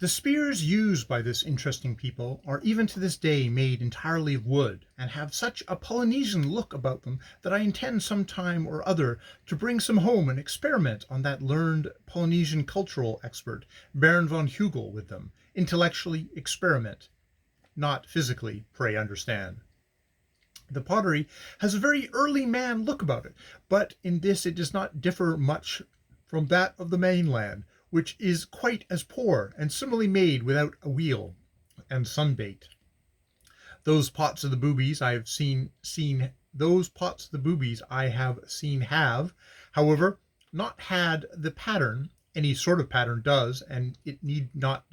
The spears used by this interesting people are even to this day made entirely of wood, and have such a Polynesian look about them that I intend some time or other to bring some home and experiment on that learned Polynesian cultural expert, Baron von Hugel, with them. Intellectually experiment, not physically, pray understand. The pottery has a very early man look about it, but in this it does not differ much from that of the mainland, which is quite as poor, and similarly made without a wheel and sunbaked. Those pots of the boobies I have seen those pots of the boobies I have seen have, however, not had the pattern. Any sort of pattern does, and it need not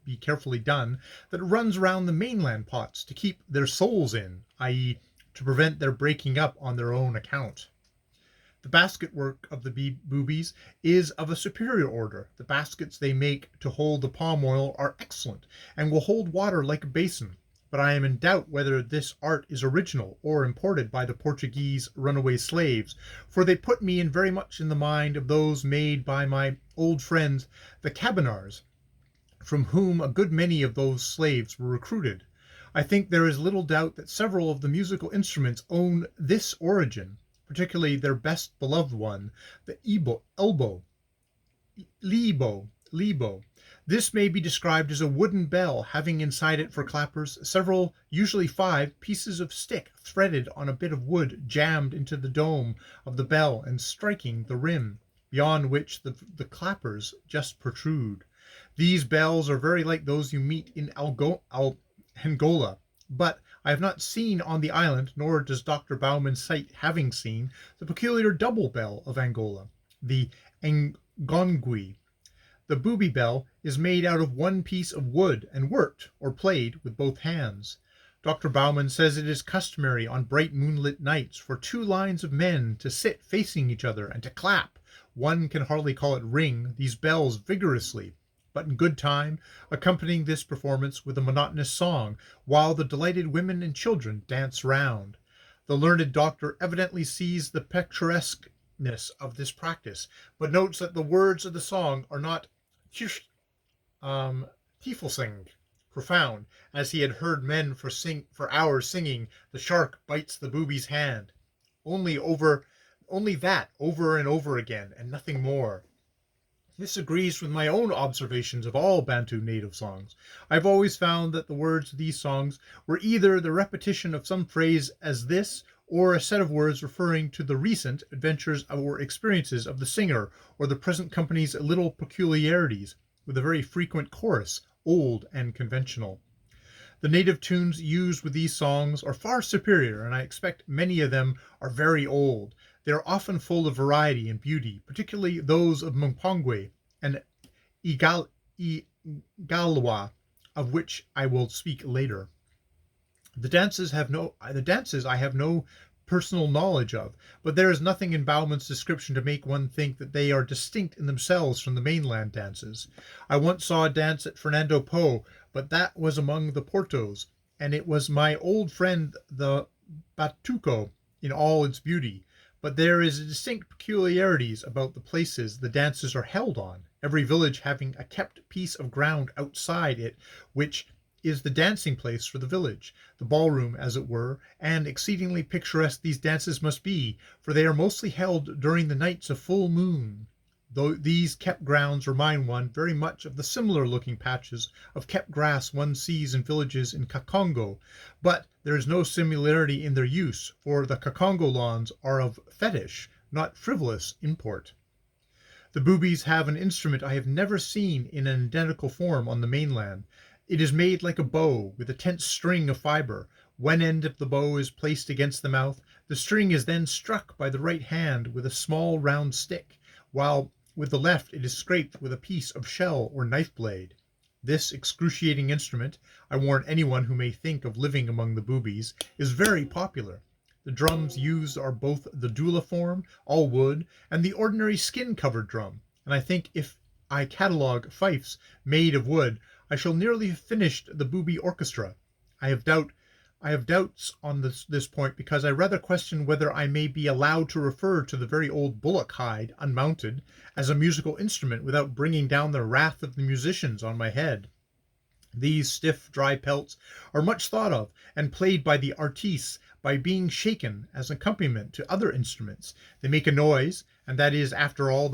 be carefully done, that runs round the mainland pots to keep their souls in, i.e., to prevent their breaking up on their own account. The basket work of the boobies is of a superior order. The baskets they make to hold the palm oil are excellent, and will hold water like a basin, but I am in doubt whether this art is original or imported by the Portuguese runaway slaves, for they put me in very much in the mind of those made by my old friends the Cabinars, from whom a good many of those slaves were recruited. I think there is little doubt that several of the musical instruments own this origin, particularly their best beloved one, the lebo. This may be described as a wooden bell, having inside it for clappers several, usually 5, pieces of stick threaded on a bit of wood jammed into the dome of the bell and striking the rim, beyond which the clappers just protrude. These bells are very like those you meet in Angola, but I have not seen on the island, nor does Dr. Baumann cite having seen, the peculiar double bell of Angola, the ngongui. The booby bell is made out of one piece of wood and worked, or played, with both hands. Dr. Baumann says it is customary on bright moonlit nights for 2 lines of men to sit facing each other and to clap, one can hardly call it ring, these bells vigorously, but in good time, accompanying this performance with a monotonous song, while the delighted women and children dance round. The learned doctor evidently sees the picturesqueness of this practice, but notes that the words of the song are not tiefelsing, profound, as he had heard men for hours singing, "The shark bites the booby's hand," only that over and over again, and nothing more. This agrees with my own observations of all Bantu native songs. I have always found that the words of these songs were either the repetition of some phrase as this, or a set of words referring to the recent adventures or experiences of the singer, or the present company's little peculiarities, with a very frequent chorus, old and conventional. The native tunes used with these songs are far superior, and I expect many of them are very old. They are often full of variety and beauty, particularly those of Mpongwe and Igalwa, of which I will speak later. The dances I have no personal knowledge of, but there is nothing in Baumann's description to make one think that they are distinct in themselves from the mainland dances. I once saw a dance at Fernando Po, but that was among the Portos, and it was my old friend the Batuco in all its beauty. But there is distinct peculiarities about the places the dances are held on, every village having a kept piece of ground outside it, which is the dancing place for the village, the ballroom as it were, and exceedingly picturesque these dances must be, for they are mostly held during the nights of full moon. Though these kept grounds remind one very much of the similar looking patches of kept grass one sees in villages in Kakongo, but there is no similarity in their use, for the Kakongo lawns are of fetish, not frivolous import. The boobies have an instrument I have never seen in an identical form on the mainland. It is made like a bow, with a tense string of fibre. One end of the bow is placed against the mouth. The string is then struck by the right hand with a small round stick, while with the left it is scraped with a piece of shell or knife blade. This excruciating instrument, I warn anyone who may think of living among the boobies, is very popular. The drums used are both the dula form, all wood, and the ordinary skin-covered drum, and I think if I catalogue fifes made of wood, I shall nearly have finished the booby orchestra. I have doubts on this point, because I rather question whether I may be allowed to refer to the very old bullock hide, unmounted, as a musical instrument without bringing down the wrath of the musicians on my head. These stiff, dry pelts are much thought of and played by the artistes by being shaken as accompaniment to other instruments. They make a noise, and that is after all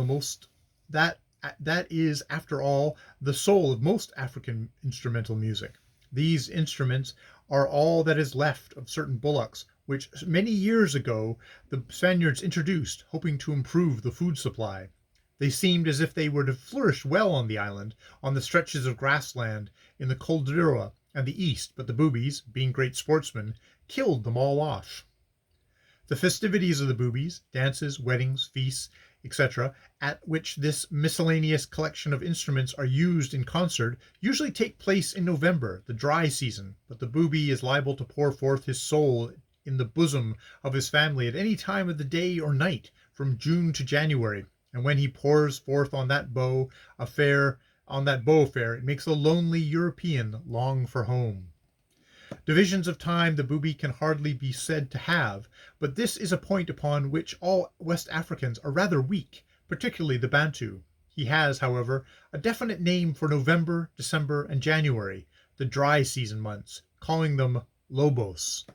the soul of most African instrumental music. These instruments are all that is left of certain bullocks which many years ago the Spaniards introduced, hoping to improve the food supply. They seemed as if they were to flourish well on the island, on the stretches of grassland in the Cordillera and the east, but the boobies, being great sportsmen, killed them all off. The festivities of the boobies, dances, weddings, feasts, etc., at which this miscellaneous collection of instruments are used in concert, usually take place in November, the dry season, but the booby is liable to pour forth his soul in the bosom of his family at any time of the day or night, from June to January, and when he pours forth on that bow affair, it makes the lonely European long for home. Divisions of time the booby can hardly be said to have, but this is a point upon which all West Africans are rather weak, particularly the Bantu. He has, however, a definite name for November, December, and January, the dry season months, calling them lobos.